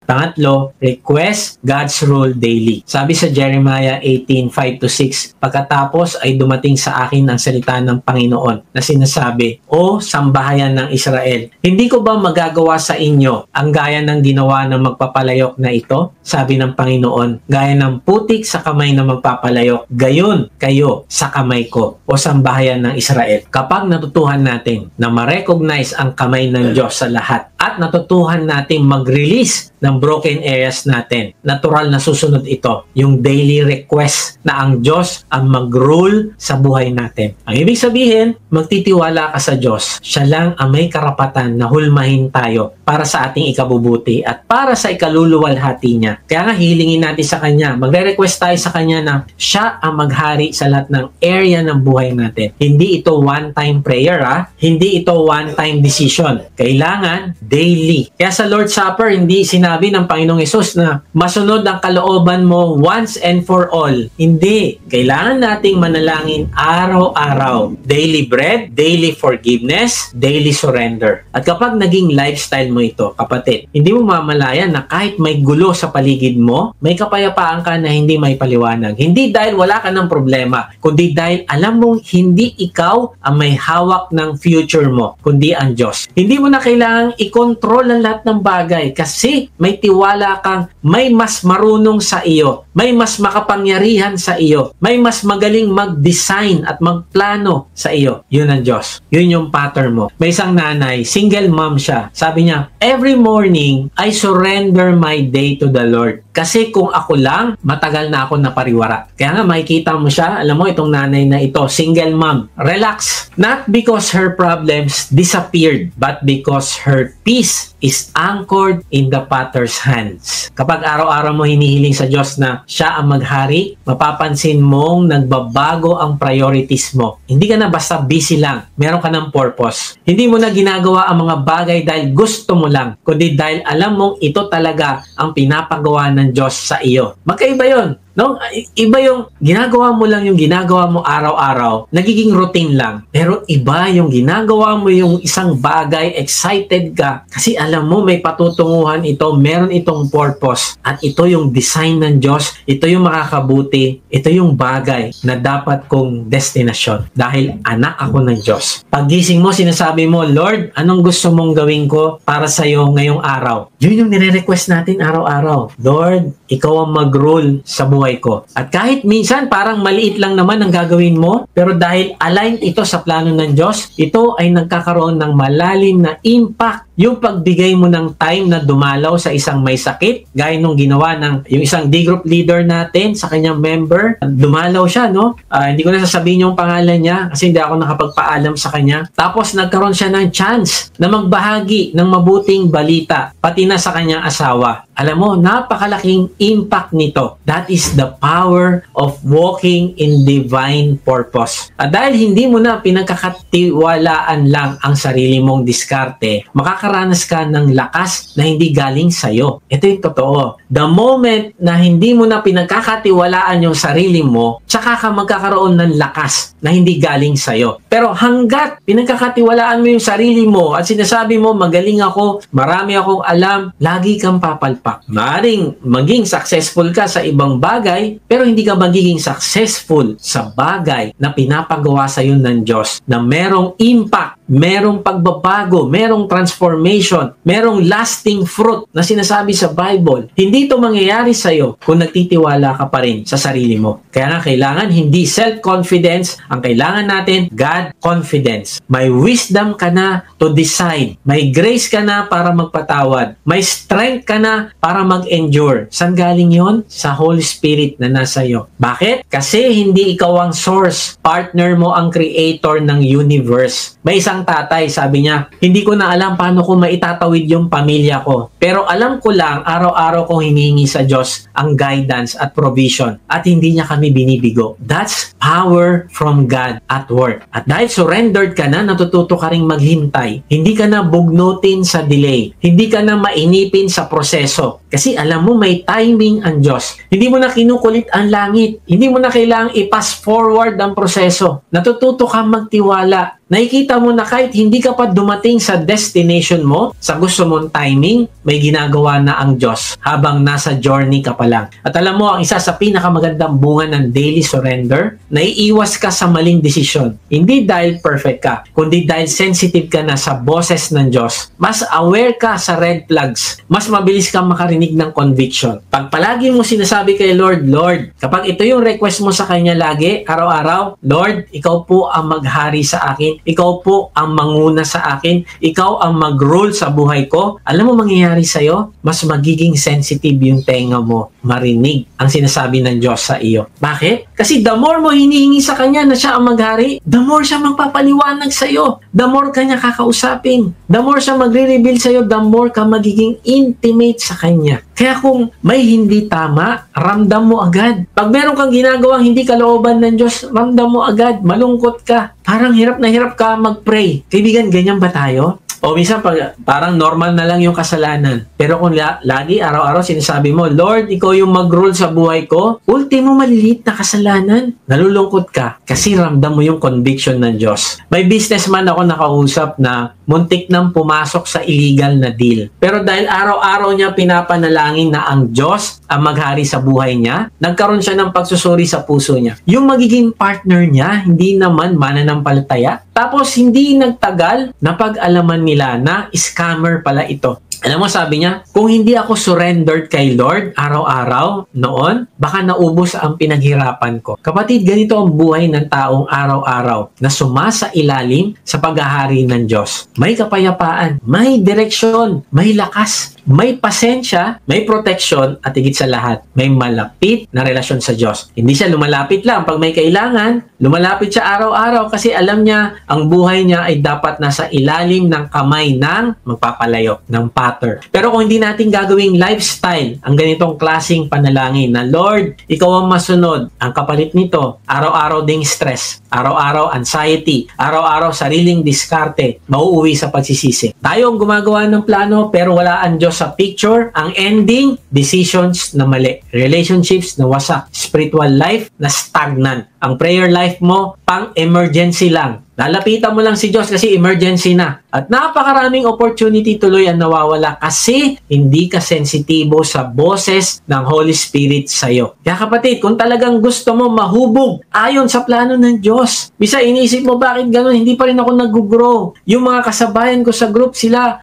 Pangatlo, request God's rule daily. Sabi sa Jeremiah 18:5-6, pagkatapos ay dumating sa akin ang salita ng Panginoon na sinasabi, O sambahayan ng Israel, hindi ko ba magagawa sa inyo ang gaya ng ginawa ng magpapalayok na ito? Sabi ng Panginoon, gaya ng putik sa kamay na magpapalayok, gayon kayo sa kamay ko, o sambahayan ng Israel. Kapag natutuhan natin na ma-recognize ang kamay ng Diyos sa lahat at natutuhan natin mag-release ng broken areas natin, natural na susunod ito, yung daily request na ang Diyos ang mag-rule sa buhay natin. Ang ibig sabihin, magtitiwala ka sa Diyos. Siya lang ang may karapatan na hulmahin tayo para sa ating ikabubuti at para sa ikaluluwalhati niya. Kaya nga hilingin natin sa Kanya, magre-request tayo sa Kanya na siya ang maghari sa lahat ng area ng buhay natin. Hindi ito one-time prayer, hindi ito one-time decision. Kailangan daily. Kaya sa Lord's Supper, hindi sinabi ng Panginoong Hesus na masunod ang kalooban mo once and for all. Hindi. Kailangan nating manalangin araw-araw. Daily bread, daily forgiveness, daily surrender. At kapag naging lifestyle mo ito, kapatid, hindi mo mamalayan na kahit may gulo sa paligid mo, may kapayapaan ka na hindi may paliwanag. Hindi dahil wala ka ng problema, kundi dahil alam mong hindi ikaw ang may hawak ng future mo, kundi ang Diyos. Hindi mo na kailangang i-control ang lahat ng bagay kasi may tiwala kang may mas marunong sa iyo, may mas makapangyarihan sa iyo, may mas magaling mag-design at magplano sa iyo. Yun ang Diyos. Yun yung pattern mo. May isang nanay, single mom siya. Sabi niya, every morning, I surrender my day to the Lord. Kasi kung ako lang, matagal na ako napariwara. Kaya nga makikita mo siya, alam mo itong nanay na ito, single mom. Relax. Not because her problems disappeared, but because her peace is anchored in the Potter's hands. Kapag araw-araw mo hinihiling sa Diyos na siya ang maghari, mapapansin mong nagbabago ang priorities mo. Hindi ka na basta busy lang. Meron ka ng purpose. Hindi mo na ginagawa ang mga bagay dahil gusto mo lang, kundi dahil alam mong ito talaga ang pinapagawa ng Diyos sa iyo. Magkaiba yun. No? Iba yung ginagawa mo lang yung ginagawa mo araw-araw, nagiging routine lang. Pero iba yung ginagawa mo yung isang bagay, excited ka. Kasi alam mo may patutunguhan ito, meron itong purpose. At ito yung design ng Diyos, ito yung makakabuti, ito yung bagay na dapat kong destinasyon. Dahil anak ako ng Diyos. Paggising mo, sinasabi mo, Lord, anong gusto mong gawin ko para sa'yo ngayong araw? Yun yung nire-request natin araw-araw. Lord, ikaw ang mag-rule sa buhay ko. At kahit minsan parang maliit lang naman ang gagawin mo, pero dahil aligned ito sa plano ng Diyos, ito ay nagkakaroon ng malalim na impact. Yung pagbigay mo ng time na dumalaw sa isang may sakit, gaya nung ginawa ng yung isang D-group leader natin sa kanyang member, dumalaw siya, no? Hindi ko na sasabihin yung pangalan niya kasi hindi ako nakapagpaalam sa kanya. Tapos nagkaroon siya ng chance na magbahagi ng mabuting balita, pati na sa kanyang asawa. Alam mo, napakalaking impact nito. That is the power of walking in divine purpose. At dahil hindi mo na pinagkakatiwalaan lang ang sarili mong diskarte, makakaranas ka ng lakas na hindi galing sa'yo. Ito yung totoo. The moment na hindi mo na pinagkakatiwalaan yung sarili mo, tsaka ka magkakaroon ng lakas na hindi galing sa'yo. Pero hanggat pinagkakatiwalaan mo yung sarili mo at sinasabi mo, magaling ako, marami akong alam, lagi kang papalpak. Maaring maging successful ka sa ibang bagay, pero hindi ka magiging successful sa bagay na pinapagawa sa iyo ng Diyos na merong impact, merong pagbabago, merong transformation, merong lasting fruit na sinasabi sa Bible. Hindi ito mangyayari sa iyo kung nagtitiwala ka pa rin sa sarili mo. Kaya nga kailangan hindi self-confidence, ang kailangan natin God confidence. May wisdom ka na to decide. May grace ka na para magpatawad. May strength ka na para mag-endure. Saan galing yon? Sa Holy Spirit na nasa iyo. Bakit? Kasi hindi ikaw ang source. Partner mo ang creator ng universe. May isang tatay, sabi niya, hindi ko na alam paano ko maitatawid yung pamilya ko. Pero alam ko lang, araw-araw kong hinihingi sa Diyos ang guidance at provision. At hindi niya kami binibigo. That's power from God at work. At dahil surrendered ka na, natututo ka ring maghintay. Hindi ka na bugnutin sa delay. Hindi ka na mainipin sa proseso. Kasi alam mo may timing ang Diyos. Hindi mo na kinukulit ang langit. Hindi mo na kailangang i-pass forward ang proseso. Natututo kang magtiwala Nakikita mo na kahit hindi ka pa dumating sa destination mo, sa gusto mong timing, may ginagawa na ang Diyos habang nasa journey ka pa lang. At alam mo, ang isa sa pinakamagandang bunga ng daily surrender, naiiwas ka sa maling desisyon. Hindi dahil perfect ka, kundi dahil sensitive ka na sa boses ng Diyos. Mas aware ka sa red flags. Mas mabilis kang makarinig ng conviction. Pag palagi mo sinasabi kay Lord, Lord, kapag ito yung request mo sa Kanya lagi, araw-araw, Lord, ikaw po ang maghari sa akin. Ikaw po ang manguna sa akin. Ikaw ang mag-rule sa buhay ko. Alam mo mangyayari sa'yo? Mas magiging sensitive yung tenga mo. Marinig ang sinasabi ng Diyos sa iyo. Bakit? Kasi the more mo hinihingi sa Kanya na siya ang maghari, the more siya magpapaliwanag sa iyo. The more Kanya kakausapin. The more siya magre-reveal sa iyo, the more ka magiging intimate sa Kanya. Kaya kung may hindi tama, ramdam mo agad. Pag meron kang ginagawang hindi kalooban ng Diyos, ramdam mo agad. Malungkot ka. Parang hirap na hirap ka mag-pray. Kaibigan, ganyan ba tayo? O minsan parang normal na lang yung kasalanan. Pero kung lagi araw-araw sinasabi mo, Lord, ikaw yung mag-rule sa buhay ko, ultimo maliliit na kasalanan, nalulungkot ka kasi ramdam mo yung conviction ng Diyos. May businessman ako nakausap na muntik nang pumasok sa illegal na deal. Pero dahil araw-araw niya pinapanalangin na ang Diyos ang maghari sa buhay niya, nagkaroon siya ng pagsusuri sa puso niya. Yung magiging partner niya, hindi naman mananampalataya. Tapos hindi nagtagal, napag-alaman nila na scammer pala ito. Alam mo, sabi niya, kung hindi ako surrendered kay Lord araw-araw noon, baka naubos ang pinaghirapan ko. Kapatid, ganito ang buhay ng taong araw-araw na sumasa ilalim sa paghahari ng Diyos. May kapayapaan, may direksyon, may lakas, may pasensya, may protection, at higit sa lahat, may malapit na relasyon sa Diyos. Hindi siya lumalapit lang pag may kailangan, lumalapit siya araw-araw kasi alam niya ang buhay niya ay dapat nasa ilalim ng kamay ng magpapalayo, ng Pater. Pero kung hindi natin gagawing lifestyle ang ganitong klaseng panalangin na, Lord, ikaw ang masunod, ang kapalit nito, araw-araw ding stress, araw-araw anxiety, araw-araw sariling diskarte, mauuwi sa pagsisisi. Tayo ang gumagawa ng plano pero wala ang Diyos sa picture, ang ending, decisions na mali, relationships na wasak, spiritual life na stagnant. Ang prayer life mo, pang-emergency lang. Lalapitan mo lang si Diyos kasi emergency na. At napakaraming opportunity tuloy ang nawawala kasi hindi ka sensitibo sa boses ng Holy Spirit sa'yo. Kaya kapatid, kung talagang gusto mo mahubog ayon sa plano ng Diyos, bisa iniisip mo bakit ganun, hindi pa rin ako nag-grow. Yung mga kasabayan ko sa group, sila,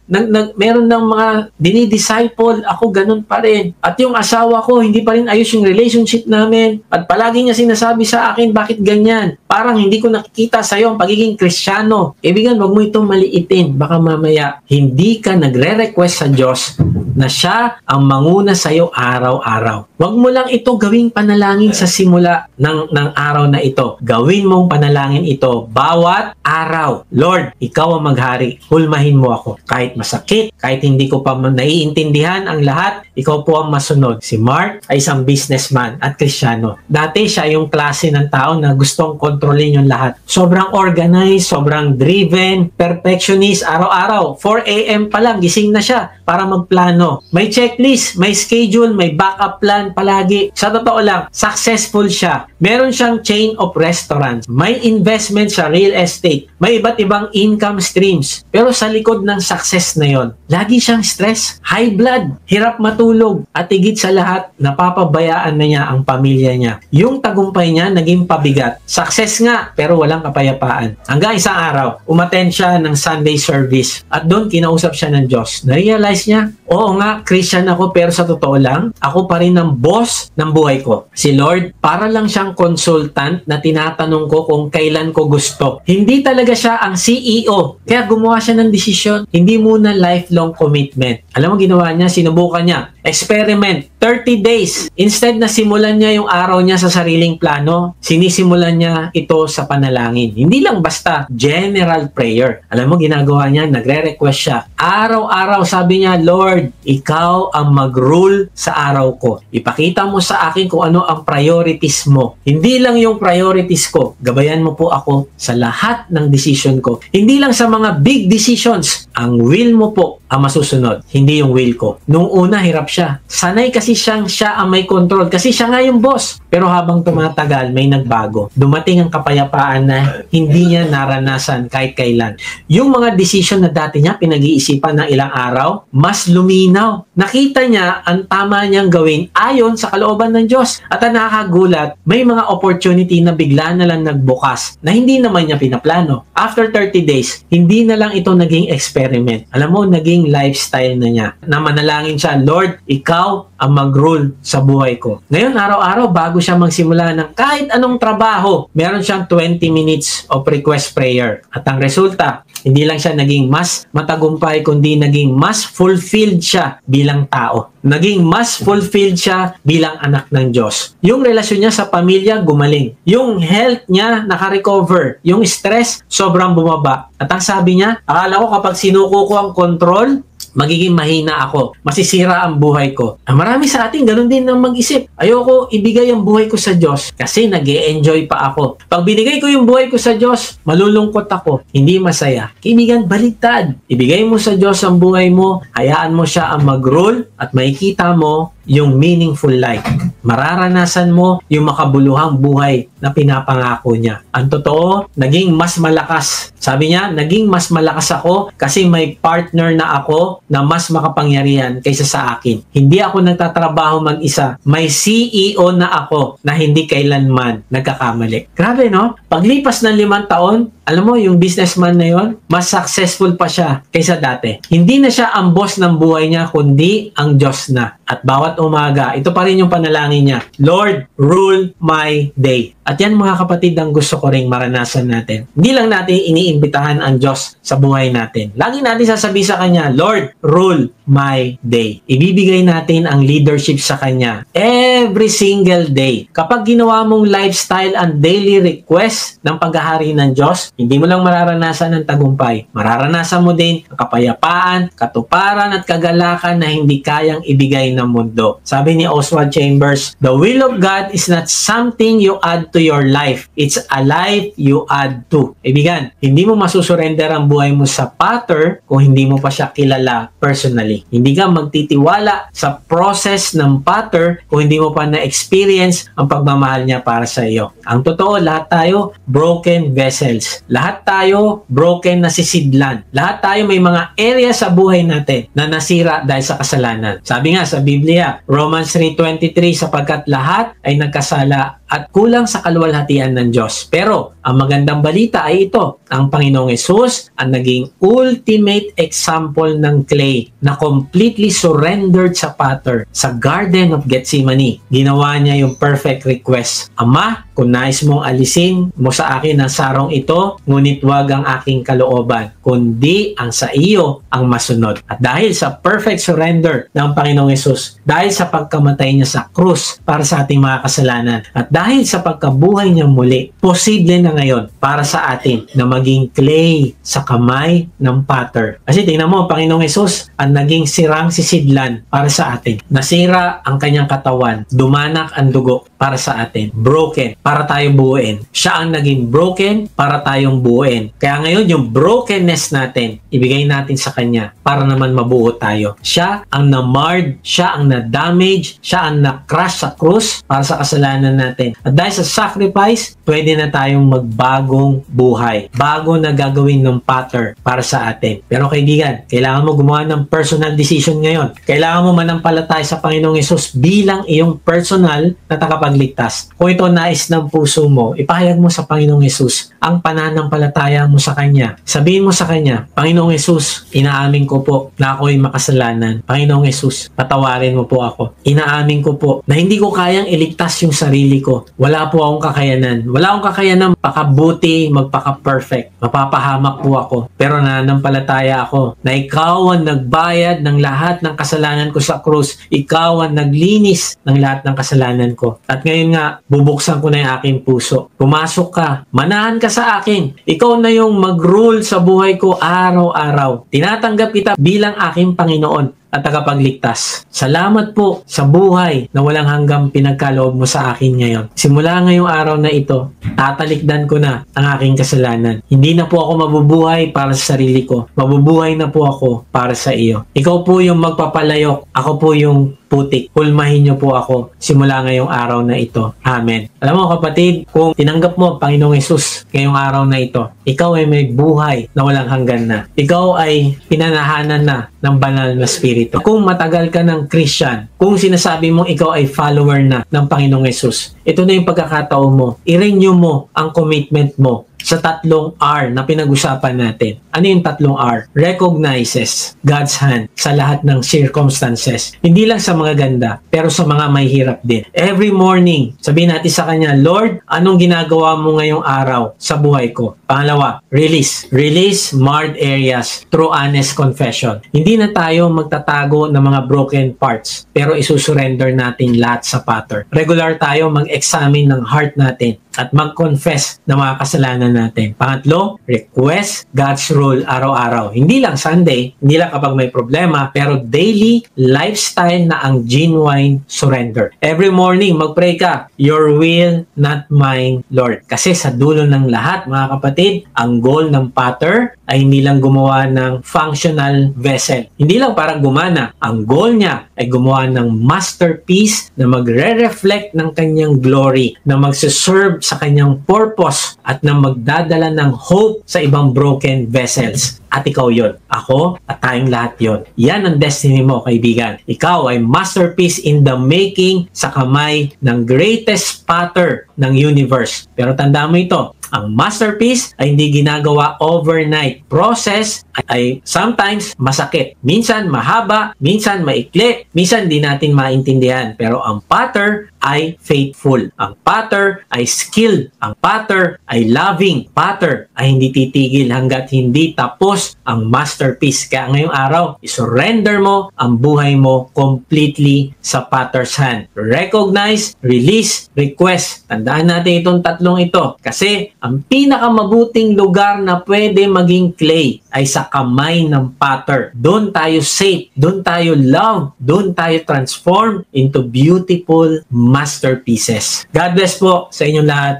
meron ng mga dinidisciple, ako ganun pa rin. At yung asawa ko, hindi pa rin ayos yung relationship namin. At palagi niya sinasabi sa akin, bakit ganyan? Parang hindi ko nakikita sa'yo ang pagiging Kristiyano. Ibigan, wag mo itong maliitin. Baka mamaya, hindi ka nagre-request sa Diyos na siya ang manguna sa'yo araw-araw. Wag mo lang ito gawing panalangin sa simula ng araw na ito. Gawin mong panalangin ito bawat araw. Lord, ikaw ang maghari. Hulmahin mo ako. Kahit masakit, kahit hindi ko pa naiintindihan ang lahat, ikaw po ang masunod. Si Mark ay isang businessman at Kristiyano. Dati siya yung klase ng tao na gustong kontrolin yung lahat. Sobrang organized, sobrang driven, perfectionist, araw-araw. 4 a.m. pa lang, gising na siya para magplano. May checklist, may schedule, may backup plan palagi. Sa totoo lang, successful siya. Meron siyang chain of restaurants. May investment sa real estate. May iba't ibang income streams. Pero sa likod ng success na yon, lagi siyang stress, high blood, hirap matulog, at higit sa lahat, napapabayaan na niya ang pamilya niya. Yung tagumpay niya naging pabigat. Success nga, pero walang kapayapaan. Hanggang isang araw, umattend siya ng Sunday service at doon kinausap siya ng Diyos. Na-realize niya, oo nga, Christian ako, pero sa totoo lang, ako pa rin ang boss ng buhay ko. Si Lord, para lang siyang consultant na tinatanong ko kung kailan ko gusto. Hindi talaga siya ang CEO. Kaya gumawa siya ng desisyon. Hindi muna lifelong commitment. Alam mo ginawa niya? Sinubukan niya. Experiment. 30 days. Instead na simulan niya yung araw niya sa sariling plano, sinisimulan niya ito sa panalangin. Hindi lang basta general prayer. Alam mo, ginagawa niya, nagre-request siya. Araw-araw sabi niya, Lord, ikaw ang mag-rule sa araw ko. Ipakita mo sa akin kung ano ang priorities mo. Hindi lang yung priorities ko. Gabayan mo po ako sa lahat ng decision ko. Hindi lang sa mga big decisions. Ang will mo po ang masusunod, hindi yung will ko. Nung una, hirap siya. Sanay kasi siya ang may control. Kasi siya nga yung boss. Pero habang tumatagal, may nagbago. Dumating ang kapayapaan na hindi niya naranasan kahit kailan. Yung mga decision na dati niya, pinag-iisipan ng ilang araw, mas luminaw. Nakita niya ang tama niyang gawin ayon sa kalooban ng Diyos. At ang nakakagulat, may mga opportunity na bigla na lang nagbukas na hindi naman niya pinaplano. After 30 days, hindi na lang ito naging experiment. Alam mo, naging lifestyle na niya. Na manalangin siya, Lord, ikaw ang mag-rule sa buhay ko. Ngayon, araw-araw, bago siya magsimula ng kahit anong trabaho, meron siyang 20 minutes of request prayer. At ang resulta, hindi lang siya naging mas matagumpay, kundi naging mas fulfilled siya bilang tao. Naging mas fulfilled siya bilang anak ng Diyos. Yung relasyon niya sa pamilya, gumaling. Yung health niya, naka-recover. Yung stress, sobrang bumaba. At ang sabi niya, akala ko kapag sinuko ko ang control, magiging mahina ako. Masisira ang buhay ko. Marami sa atin, ganun din ang mag-isip. Ayoko ibigay ang buhay ko sa Diyos kasi nag-e-enjoy pa ako. Pag binigay ko yung buhay ko sa Diyos, malulungkot ako. Hindi masaya. Kaibigan, baligtad. Ibigay mo sa Diyos ang buhay mo, hayaan mo siya ang mag-rule at makikita mo yung meaningful life. Mararanasan mo yung makabuluhang buhay na pinapangako niya. Ang totoo, naging mas malakas. Sabi niya, naging mas malakas ako kasi may partner na ako na mas makapangyarihan kaysa sa akin. Hindi ako nagtatrabaho mag-isa. May CEO na ako na hindi kailanman nagkakamali. Grabe, no? Paglipas ng 5 taon, alam mo, yung businessman na yon, mas successful pa siya kaysa dati. Hindi na siya ang boss ng buhay niya, kundi ang Diyos na. At bawat umaga, ito pa rin yung panalangin niya, Lord, rule my day. At yan mga kapatid, ang gusto ko ring maranasan natin. Hindi lang natin iniimbitahan ang Diyos sa buhay natin. Lagi natin sasabihin sa Kanya, Lord, rule my day. Ibibigay natin ang leadership sa Kanya every single day. Kapag ginawa mong lifestyle and daily request ng paghahari ng Diyos, hindi mo lang mararanasan ang tagumpay. Mararanasan mo din ang kapayapaan, katuparan at kagalakan na hindi kayang ibigay ng mundo. Sabi ni Oswald Chambers, the will of God is not something you add to your life. It's a life you add to. Ibigan, hindi mo masusurrender ang buhay mo sa pattern kung hindi mo pa siya kilala personally. Hindi ka magtitiwala sa process ng pattern kung hindi mo pa na-experience ang pagmamahal niya para sa iyo. Ang totoo, lahat tayo broken vessels. Lahat tayo broken na sisidlan. Lahat tayo may mga area sa buhay natin na nasira dahil sa kasalanan. Sabi nga sa Biblia, Romans 3:23, sapagkat lahat ay nagkasala at kulang sa kaluwalhatian ng Diyos. Pero, ang magandang balita ay ito, ang Panginoong Hesus ang naging ultimate example ng clay na completely surrendered sa potter sa Garden of Gethsemane. Ginawa niya yung perfect request. Ama, kung nais mong alisin mo sa akin ang sarong ito, ngunit wag ang aking kalooban, kundi ang sa iyo ang masunod. At dahil sa perfect surrender ng Panginoong Hesus, dahil sa pagkamatay niya sa krus para sa ating mga kasalanan, at dahil sa pagkabuhay niya muli, posible na ngayon para sa atin na maging clay sa kamay ng potter. Kasi tingnan mo, Panginoong Hesus ang naging sirang sisidlan para sa atin. Nasira ang kanyang katawan, dumanak ang dugo para sa atin. Broken para tayong buuin. Siya ang naging broken para tayong buuin. Kaya ngayon yung brokenness natin, ibigay natin sa Kanya para naman mabuo tayo. Siya ang na-marred, siya ang na-damage, siya ang na-crush sa krus para sa kasalanan natin. At dahil sa sacrifice, pwede na tayong magbagong buhay. Bago na gagawin ng pattern para sa atin. Pero kaibigan, kailangan mo gumawa ng personal decision ngayon. Kailangan mo manampalataya sa Panginoong Hesus bilang iyong personal na tagapagligtas. Kung ito nais ng puso mo, ipahayag mo sa Panginoong Hesus ang pananampalataya mo sa Kanya. Sabihin mo sa Kanya, Panginoong Hesus, inaamin ko po na ako'y makasalanan. Panginoong Hesus, patawarin mo po ako. Inaamin ko po na hindi ko kayang iligtas yung sarili ko. Wala po akong kakayanan. Wala akong kakayanan pakabuti, magpaka-perfect. Mapapahamak po ako. Pero nananampalataya ako na ikaw ang nagbayad ng lahat ng kasalanan ko sa krus. Ikaw ang naglinis ng lahat ng kasalanan ko. At ngayon nga, bubuksan ko na yung aking puso. Pumasok ka. Manahan ka sa akin. Ikaw na yung mag-rule sa buhay ko araw-araw. Tinatanggap kita bilang aking Panginoon. at tagapagligtas. Salamat po sa buhay na walang hanggang pinagkaloob mo sa akin ngayon. Simula ngayong araw na ito, tatalikdan ko na ang aking kasalanan. Hindi na po ako mabubuhay para sa sarili ko. Mabubuhay na po ako para sa iyo. Ikaw po yung magpapalayok. Ako po yung putik. Hulmahin niyo po ako simula ngayong araw na ito. Amen. Alam mo kapatid, kung tinanggap mo ang Panginoong Hesus ngayong araw na ito, ikaw ay may buhay na walang hanggan na. Ikaw ay pinanahanan na ng banal na spirito. Kung matagal ka ng Christian, kung sinasabi mong ikaw ay follower na ng Panginoong Hesus, ito na yung pagkakataon mo. I-renew mo ang commitment mo sa 3 R na pinag-usapan natin. Ano yung 3 R? Recognizes God's hand sa lahat ng circumstances. Hindi lang sa mga ganda, pero sa mga may hirap din. Every morning, sabihin natin sa Kanya, Lord, anong ginagawa mo ngayong araw sa buhay ko? Pangalawa, release. Release marred areas through honest confession. Hindi na tayo magtatago ng mga broken parts, pero isusurrender natin lahat sa pattern. Regular tayo mag-examine ng heart natin at mag-confess ng mga kasalanan natin. Pangatlo, request God's rule araw-araw. Hindi lang Sunday, hindi lang kapag may problema, pero daily lifestyle na ang genuine surrender. Every morning, mag-pray ka, your will, not mine, Lord. Kasi sa dulo ng lahat, mga kapatid, ang goal ng potter ay hindi lang gumawa ng functional vessel. Hindi lang para gumana. Ang goal niya ay gumawa ng masterpiece na magre-reflect ng kanyang glory, na magsiserve sa kanyang purpose at na magdadala ng hope sa ibang broken vessels. At ikaw yon, ako at tayong lahat yon. Yan ang destiny mo, kaibigan. Ikaw ay masterpiece in the making sa kamay ng greatest potter ng universe. Pero tanda mo ito, ang masterpiece ay hindi ginagawa overnight. Process ay sometimes masakit. Minsan mahaba, minsan maikli, minsan di natin maintindihan. Pero ang potter ay faithful. Ang potter ay skilled. Ang potter ay loving. Potter ay hindi titigil hanggat hindi tapos ang masterpiece. Kaya ngayong araw, isurrender mo ang buhay mo completely sa potter's hand. Recognize, release, request. Tandaan natin itong 3 ito. Kasi ang pinakamabuting lugar na pwede maging clay ay sa kamay ng potter. Doon tayo safe, doon tayo love, doon tayo transform into beautiful masterpieces. God bless po sa inyong lahat.